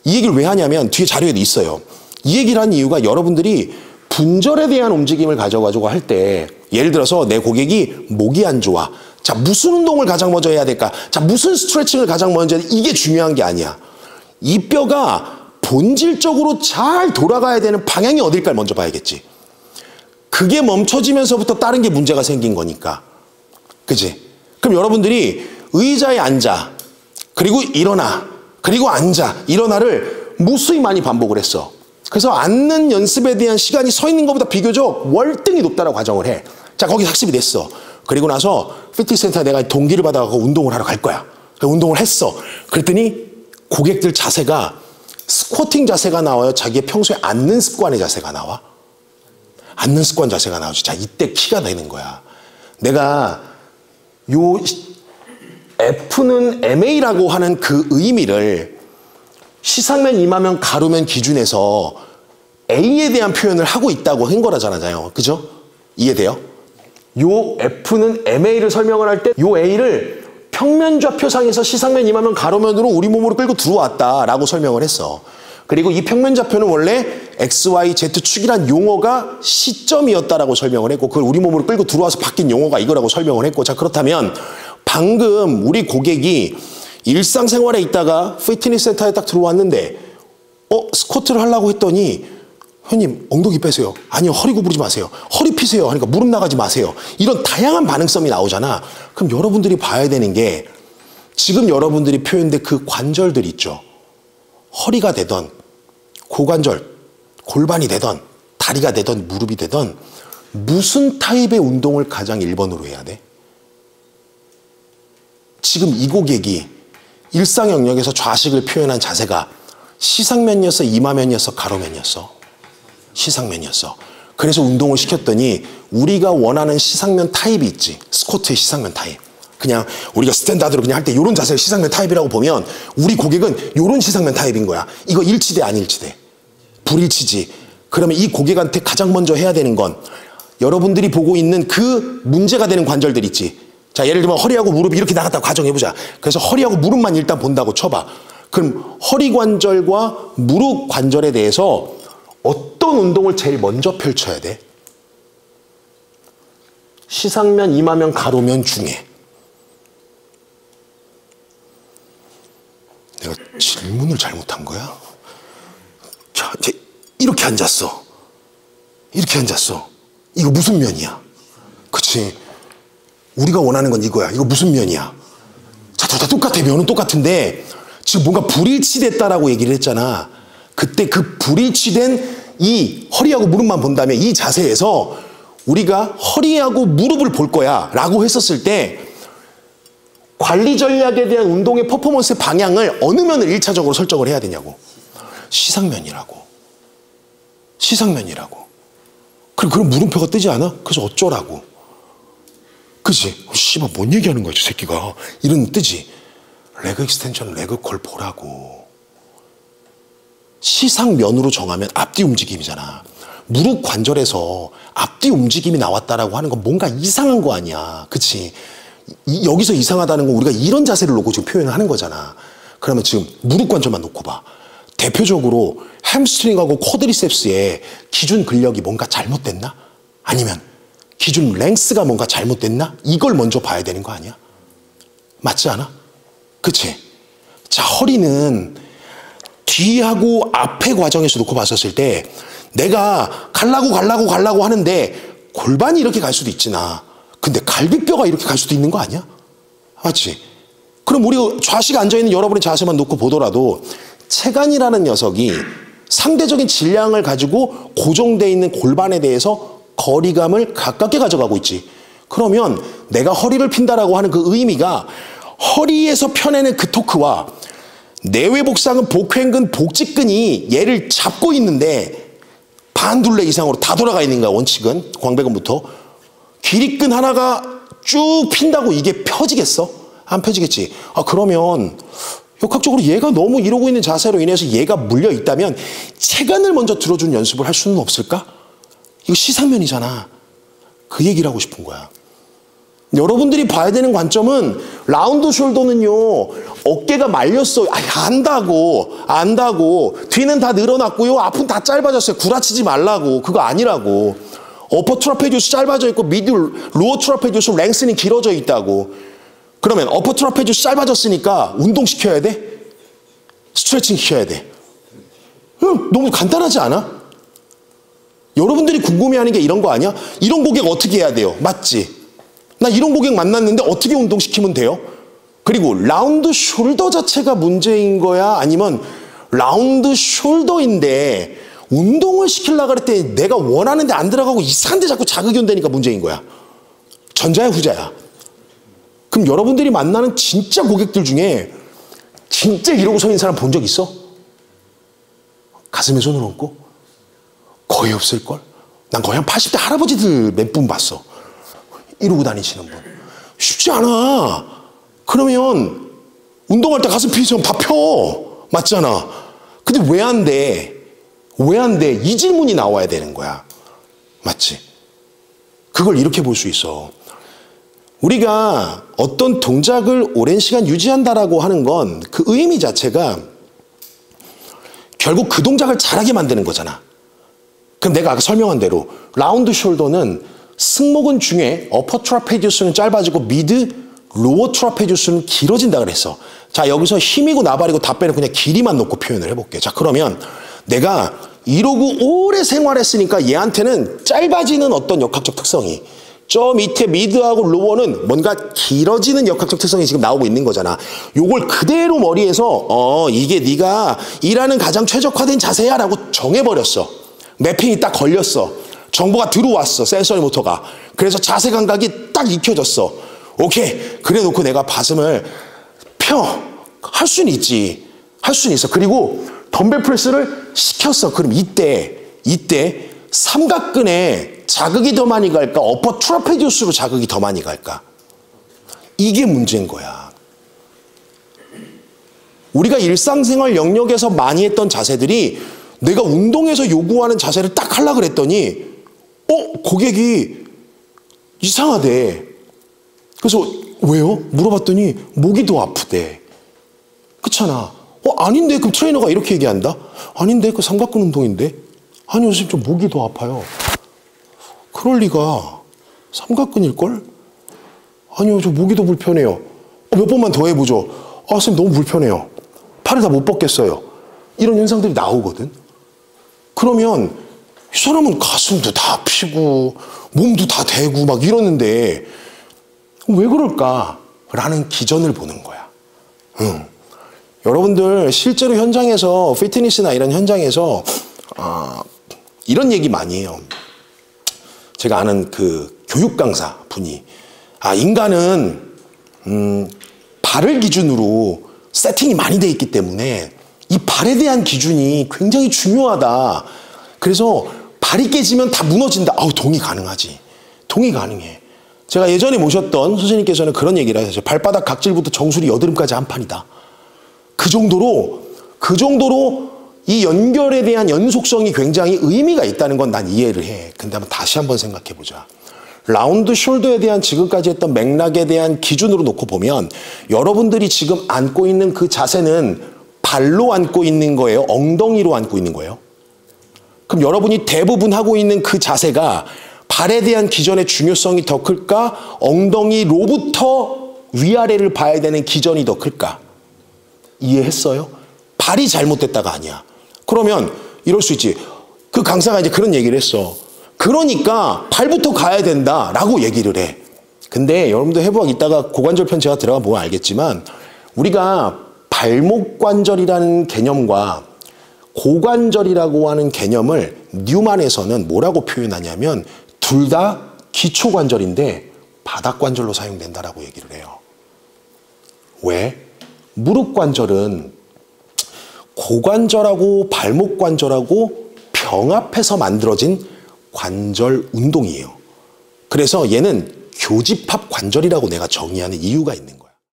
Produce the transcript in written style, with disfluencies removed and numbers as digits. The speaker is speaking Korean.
이 얘기를 왜 하냐면 뒤에 자료에도 있어요. 이 얘기를 한 이유가 여러분들이 분절에 대한 움직임을 가져가지고 할 때 예를 들어서 내 고객이 목이 안 좋아. 자, 무슨 운동을 가장 먼저 해야 될까? 자, 무슨 스트레칭을 가장 먼저 해야 돼? 이게 중요한 게 아니야. 이 뼈가 본질적으로 잘 돌아가야 되는 방향이 어딜까를 먼저 봐야겠지. 그게 멈춰지면서부터 다른 게 문제가 생긴 거니까. 그치? 그럼 여러분들이 의자에 앉아. 그리고 일어나. 그리고 앉아. 일어나를 무수히 많이 반복을 했어. 그래서 앉는 연습에 대한 시간이 서 있는 것보다 비교적 월등히 높다라고 가정을 해. 자, 거기 학습이 됐어. 그리고 나서 피트니스 센터에 내가 동기를 받아가고 운동을 하러 갈 거야. 운동을 했어. 그랬더니 고객들 자세가 스쿼팅 자세가 나와요? 자기의 평소에 앉는 습관의 자세가 나와? 앉는 습관 자세가 나오지. 자, 이때 키가 되는 거야. 내가 요 F는 MA라고 하는 그 의미를 시상면, 이마면, 가로면 기준에서 A에 대한 표현을 하고 있다고 한 거라잖아요. 그죠? 이해돼요? 요 F는 MA를 설명을 할 때 요 A를 평면 좌표상에서 시상면, 이마면, 가로면으로 우리 몸으로 끌고 들어왔다라고 설명을 했어. 그리고 이 평면 좌표는 원래 X, Y, Z축이란 용어가 시점이었다라고 설명을 했고 그걸 우리 몸으로 끌고 들어와서 바뀐 용어가 이거라고 설명을 했고 자 그렇다면 방금 우리 고객이 일상생활에 있다가 피트니스 센터에 딱 들어왔는데 스쿼트를 하려고 했더니 형님 엉덩이 빼세요. 아니요 허리 구부리지 마세요. 허리 피세요. 하니까 무릎 나가지 마세요. 이런 다양한 반응성이 나오잖아. 그럼 여러분들이 봐야 되는 게 지금 여러분들이 표현된 그 관절들 있죠. 허리가 되던 고관절, 골반이 되던 다리가 되던 무릎이 되던 무슨 타입의 운동을 가장 1번으로 해야 돼? 지금 이 고객이 일상 영역에서 좌식을 표현한 자세가 시상면이었어, 이마면이었어, 가로면이었어? 시상면이었어. 그래서 운동을 시켰더니 우리가 원하는 시상면 타입이 있지. 스쿼트의 시상면 타입. 그냥 우리가 스탠다드로 그냥 할 때 이런 자세를 시상면 타입이라고 보면 우리 고객은 이런 시상면 타입인 거야. 이거 일치돼 안 일치돼? 불일치지. 그러면 이 고객한테 가장 먼저 해야 되는 건 여러분들이 보고 있는 그 문제가 되는 관절들 있지. 자, 예를 들면 허리하고 무릎이 이렇게 나갔다고 가정해보자. 그래서 허리하고 무릎만 일단 본다고 쳐봐. 그럼 허리 관절과 무릎 관절에 대해서 어떤 운동을 제일 먼저 펼쳐야 돼? 시상면, 이마면, 가로면 중에. 내가 질문을 잘못한 거야? 자, 이제 이렇게 앉았어. 이렇게 앉았어. 이거 무슨 면이야? 그치? 우리가 원하는 건 이거야. 이거 무슨 면이야? 자, 다 똑같아. 면은 똑같은데 지금 뭔가 불일치됐다라고 얘기를 했잖아. 그때 그 불일치된 이 허리하고 무릎만 본다면 이 자세에서 우리가 허리하고 무릎을 볼 거야 라고 했었을 때 관리 전략에 대한 운동의 퍼포먼스 방향을 어느 면을 1차적으로 설정을 해야 되냐고. 시상면이라고. 시상면이라고. 그럼 물음표가 뜨지 않아? 그래서 어쩌라고. 그치? 씨발 뭔 얘기하는 거야 저 새끼가. 이런 뜨지. 레그 익스텐션, 레그 걸 보라고. 시상면으로 정하면 앞뒤 움직임이잖아. 무릎 관절에서 앞뒤 움직임이 나왔다라고 하는 건 뭔가 이상한 거 아니야. 그치? 여기서 이상하다는 건 우리가 이런 자세를 놓고 지금 표현을 하는 거잖아. 그러면 지금 무릎 관절만 놓고 봐. 대표적으로 햄스트링하고 쿼드리셉스의 기준 근력이 뭔가 잘못됐나? 아니면 기준 랭스가 뭔가 잘못됐나? 이걸 먼저 봐야 되는 거 아니야? 맞지 않아? 그치? 자, 허리는 뒤하고 앞의 과정에서 놓고 봤었을 때 내가 가려고 하는데 골반이 이렇게 갈 수도 있지나 근데 갈비뼈가 이렇게 갈 수도 있는 거 아니야? 맞지? 그럼 우리 좌식 앉아있는 여러분의 자세만 놓고 보더라도 체간이라는 녀석이 상대적인 질량을 가지고 고정되어 있는 골반에 대해서 거리감을 가깝게 가져가고 있지. 그러면 내가 허리를 핀다라고 하는 그 의미가 허리에서 펴내는 그 토크와 내외복상은 복횡근, 복직근이 얘를 잡고 있는데 반둘레 이상으로 다 돌아가 있는 거야. 원칙은 광배근부터. 길이근 하나가 쭉 핀다고 이게 펴지겠어? 안 펴지겠지. 그러면 역학적으로 얘가 너무 이러고 있는 자세로 인해서 얘가 물려 있다면 체간을 먼저 들어주는 연습을 할 수는 없을까? 이거 시상면이잖아. 그 얘기를 하고 싶은 거야. 여러분들이 봐야 되는 관점은 라운드 숄더는요, 어깨가 말렸어요. 안다고. 뒤는 다 늘어났고요. 앞은 다 짧아졌어요. 구라치지 말라고. 그거 아니라고. 어퍼 트라페지우스 짧아져 있고 미드 로어 트라페지우스 랭스는 길어져 있다고. 그러면 어퍼 트라페지우스 짧아졌으니까 운동시켜야 돼? 스트레칭 시켜야 돼? 너무 간단하지 않아? 여러분들이 궁금해하는 게 이런 거 아니야? 이런 고객 어떻게 해야 돼요? 맞지? 나 이런 고객 만났는데 어떻게 운동시키면 돼요? 그리고 라운드 숄더 자체가 문제인 거야? 아니면 라운드 숄더인데 운동을 시키려고 그랬더니 내가 원하는데 안 들어가고 이상한 데 자꾸 자극이 온다니까 문제인 거야? 전자야 후자야? 그럼 여러분들이 만나는 진짜 고객들 중에 진짜 이러고 서 있는 사람 본 적 있어? 가슴에 손을 얹고? 거의 없을걸? 난 거의 한 80대 할아버지들 몇 분 봤어. 이러고 다니시는 분. 쉽지 않아. 그러면 운동할 때 가슴 피면 다 펴. 맞잖아. 근데 왜 안 돼? 왜 안 돼? 이 질문이 나와야 되는 거야. 맞지? 그걸 이렇게 볼 수 있어. 우리가 어떤 동작을 오랜 시간 유지한다라고 하는 건 그 의미 자체가 결국 그 동작을 잘하게 만드는 거잖아. 그럼 내가 아까 설명한 대로 라운드 숄더는 승모근 중에 어퍼 트라페지우스는 짧아지고 미드 로어 트라페지우스는 길어진다 그랬어. 자, 여기서 힘이고 나발이고 다 빼는 그냥 길이만 놓고 표현을 해볼게. 자, 그러면 내가 이러고 오래 생활했으니까 얘한테는 짧아지는 어떤 역학적 특성이, 저 밑에 미드하고 로어는 뭔가 길어지는 역학적 특성이 지금 나오고 있는 거잖아. 요걸 그대로 머리에서 이게 네가 일하는 가장 최적화된 자세야 라고 정해버렸어. 매핑이 딱 걸렸어. 정보가 들어왔어. 센서리 모터가. 그래서 자세 감각이 딱 익혀졌어. 오케이. 그래 놓고 내가 가슴을 펴. 할 수는 있지. 할 수는 있어. 그리고 덤벨 프레스를 시켰어. 그럼 이때 삼각근에 자극이 더 많이 갈까? 어퍼 트라페지우스로 자극이 더 많이 갈까? 이게 문제인 거야. 우리가 일상생활 영역에서 많이 했던 자세들이 내가 운동에서 요구하는 자세를 딱 하려고 그랬더니 고객이 이상하대. 그래서 왜요? 물어봤더니 목이 더 아프대. 그렇잖아. 아닌데? 그럼 트레이너가 이렇게 얘기한다? 아닌데? 그 삼각근 운동인데? 아니요, 선생님, 좀 목이 더 아파요. 그럴 리가. 삼각근일걸? 아니요, 저 목이 더 불편해요. 몇 번만 더 해보죠. 선생님, 너무 불편해요. 팔을 다 못 뻗겠어요. 이런 현상들이 나오거든. 그러면 이 사람은 가슴도 다 피고 몸도 다 대고 막 이러는데 왜 그럴까라는 기전을 보는 거야. 여러분들 실제로 현장에서 피트니스나 이런 현장에서 이런 얘기 많이 해요. 제가 아는 그 교육 강사 분이 인간은 발을 기준으로 세팅이 많이 돼 있기 때문에 이 발에 대한 기준이 굉장히 중요하다. 그래서 발이 깨지면 다 무너진다. 동의 가능하지. 동의 가능해. 제가 예전에 모셨던 선생님께서는 그런 얘기를 하셨어요. 발바닥 각질부터 정수리 여드름까지 한 판이다. 그 정도로 이 연결에 대한 연속성이 굉장히 의미가 있다는 건 난 이해를 해. 근데 다시 한번 생각해 보자. 라운드 숄더에 대한 지금까지 했던 맥락에 대한 기준으로 놓고 보면 여러분들이 지금 앉고 있는 그 자세는 발로 앉고 있는 거예요? 엉덩이로 앉고 있는 거예요? 그럼 여러분이 대부분 하고 있는 그 자세가 발에 대한 기전의 중요성이 더 클까? 엉덩이로부터 위아래를 봐야 되는 기전이 더 클까? 이해했어요? 발이 잘못됐다가 아니야. 그러면 이럴 수 있지. 그 강사가 이제 그런 얘기를 했어. 그러니까 발부터 가야 된다라고 얘기를 해. 근데 여러분들 해부학 있다가 고관절 편 제가 들어가 보면 알겠지만 우리가 발목 관절이라는 개념과 고관절이라고 하는 개념을 뉴만에서는 뭐라고 표현하냐면 둘 다 기초관절인데 바닥관절로 사용된다라고 얘기를 해요. 왜? 무릎 관절은 고관절하고 발목 관절하고 병합해서 만들어진 관절 운동이에요. 그래서 얘는 교집합 관절이라고 내가 정의하는 이유가 있는 거예요.